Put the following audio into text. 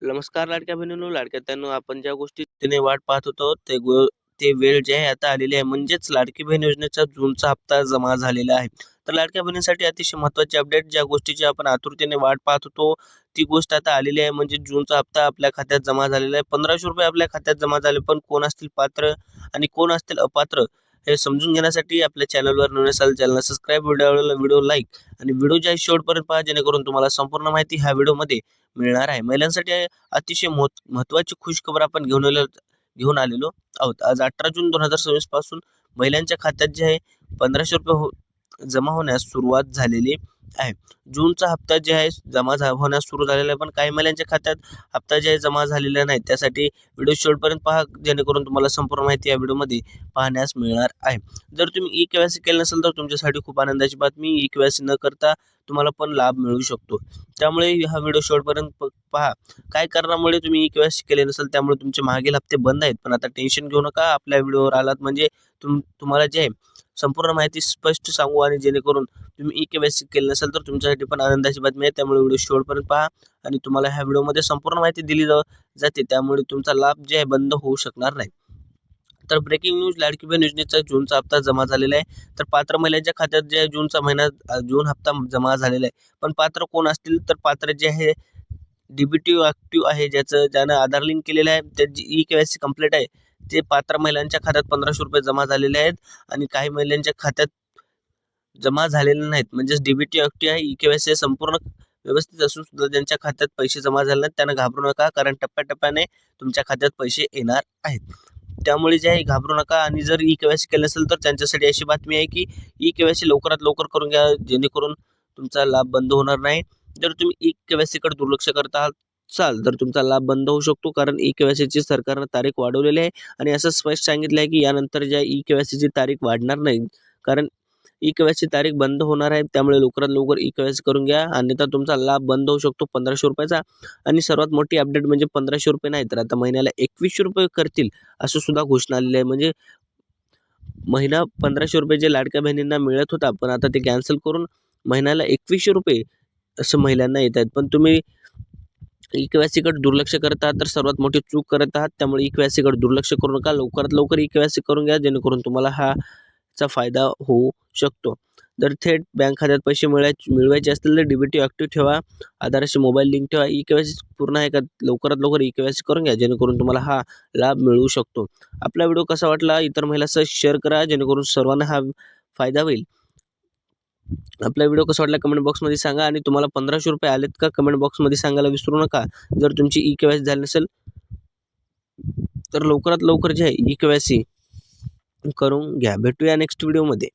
नमस्कार लाडक्या बहिणींनो, लाडक्या ताईंनो, आपण ज्या गोष्टीने वाट पाहत होतो ते वेळ जी आहे आता आलेली आहे. म्हणजेच लाडकी बहीण योजनेचा जूनचा हप्ता जमा झालेला आहे. तर लाडक्या बहिणींसाठी अतिशय महत्त्वाची अपडेट, ज्या गोष्टीची आपण आतुरतेने वाट पाहत होतो, ती गोष्ट आता आलेली आहे. म्हणजे जूनचा हप्ता आपल्या खात्यात जमा झालेला आहे. ₹1500 आपल्या खात्यात जमा झाले. पण कोण असतील पात्र आणि कोण असतील अपात्र, हे समजून घेण्यासाठी आपल्या चॅनलवर नवीन असाल चॅनलला सबस्क्राईब, व्हिडिओ लाईक आणि व्हिडिओ जे आहे शेवटपर्यंत पहा, जेणेकरून तुम्हाला संपूर्ण माहिती ह्या व्हिडिओमध्ये मिळणार आहे. महिलांसाठी अतिशय महत्त्वाची खुशखबर आपण घेऊन आलेलो आहोत. आज 18 जून 2026 पासून महिलांच्या खात्यात जे आहे ₹1500 जमा होण्यास सुरुवात झालेली आहे. जूनचा हप्ता जे आहे होण्यास सुरू झालेला आहे, पण काही महिलांच्या खात्यात हप्ता जे आहे जमा झालेला नाही. त्यासाठी व्हिडिओ शेवटपर्यंत पहा, जेणेकरून तुम्हाला संपूर्ण माहिती या व्हिडिओमध्ये पाहण्यास मिळणार आहे. जर तुम्ही ई-के-वाय-सी केलं नसेल तर तुमच्यासाठी खूप आनंदाची बातमी, ई-के-वाय-सी न करता तुम्हाला पण लाभ मिळू शकतो. त्यामुळे हा व्हिडिओ शेवटपर्यंत पहा. काय कारणामुळे तुम्ही ई-के-वाय-सी केले नसेल, त्यामुळे तुमचे मागील हप्ते बंद आहेत. पण आता टेन्शन घेऊ नका. आपल्या व्हिडिओवर आलात म्हणजे तुम्हाला जे आहे संपूर्ण माहिती स्पष्ट सांगू, आणि जेणेकरून तुम्ही ई-के-वाय-सी केले नसेल तर तुमच्यासाठी पण आनंदाची बातमी आहे. त्यामुळे व्हिडिओ शेवटपर्यंत पहा, आणि तुम्हाला ह्या व्हिडिओमध्ये संपूर्ण माहिती दिली जाते. त्यामुळे तुमचा लाभ जे आहे बंद होऊ शकणार नाही. तर ब्रेकिंग न्यूज, लाडकी बहीण योजनेचा जूनचा हप्ता जमा झालेला आहे. तर पात्र महिलांच्या खात्यात जे आहे जून हप्ता जमा झालेला आहे. पण पात्र कोण असतील, तर पात्र जे आहे डीबीटी ॲक्टिव्ह आहे, ज्यानं आधार लिंक केलेलं आहे, त्याची ई-के-वाय-सी कंप्लीट आहे, ते पात्र महिलांच्या खात्यात ₹1500 जमा झालेले आहेत. आणि काही महिलांच्या खात्यात जमा झालेले नाहीत. म्हणजेच डीबीटी ॲक्टिव्ह आहे, ई-के-वाय-सी संपूर्ण व्यवस्थित असून सुद्धा ज्यांच्या खात्यात पैसे जमा झाले नाहीत त्यांना घाबरू नका, कारण टप्प्याटप्प्याने तुमच्या खात्यात पैसे येणार आहेत. त्यामुळे जे आहे घाबरू नका. आणि जर ई-के-वाय-सी केलं नसेल तर त्यांच्यासाठी अशी बातमी आहे की ई-के-वाय-सी लवकरात लवकर करून घ्या, जेणेकरून तुमचा लाभ बंद होणार नाही. जर तुम्ही ई-के-वाय-सी कडे दुर्लक्ष करत असाल तर तुमचा लाभ बंद होऊ शकतो, कारण ई-के-वाय-सीची सरकारनं तारीख वाढवलेली आहे. आणि असं स्पष्ट सांगितलं आहे की यानंतर ज्या ई-के-वाय-सीची तारीख वाढणार नाही, कारण ई-के-वाय-सी तारीख बंद होणार आहे. त्यामुळे लवकरात लवकर ई-के-वाय-सी करून घ्या, अन्यथा तुमचा लाभ बंद होऊ शकतो ₹1500चा. आणि सर्वात मोठी अपडेट म्हणजे ₹1500 नाही, तर आता महिन्याला ₹2100 करतील, असं सुद्धा घोषणा आलेली आहे. म्हणजे महिना ₹1500 जे लाडक्या बहिणींना मिळत होता, पण आता ते कॅन्सल करून महिन्याला ₹2100 असं महिलांना येत आहेत. पण तुम्ही ई-के-वाय-सी कडे दुर्लक्ष करत आहात, तर सर्वात मोठी चूक करत आहात. त्यामुळे ई-के-वाय-सी कडे दुर्लक्ष करू नका. लवकरात लवकर ई-के-वाय-सी करून घ्या, जेणेकरून तुम्हाला चा फायदा होऊ शकतो. जर थेट बँक खात्यात पैसे मिळवायचे असतील तर डीबीटी ॲक्टिव्ह ठेवा, आधारशी मोबाईल लिंक ठेवा. ई-के-वाय-सी पूर्ण आहे का, लवकरात लवकर ई-के-वाय-सी करून घ्या, जेणेकरून तुम्हाला हा लाभ मिळू शकतो. आपला व्हिडिओ कसा वाटला इतर महिलांसह शेअर करा, जेणेकरून सर्वांना हा फायदा होईल. आपला व्हिडिओ कसा वाटला कमेंट बॉक्समध्ये सांगा, आणि तुम्हाला ₹1500 आलेत का कमेंट बॉक्समध्ये सांगायला विसरू नका. जर तुमची ई-के-वाय-सी झाली नसेल तर लवकरात लवकर जे आहे ई-के-वाय-सी करून घ्या. भेटूया नेक्स्ट व्हिडिओमध्ये.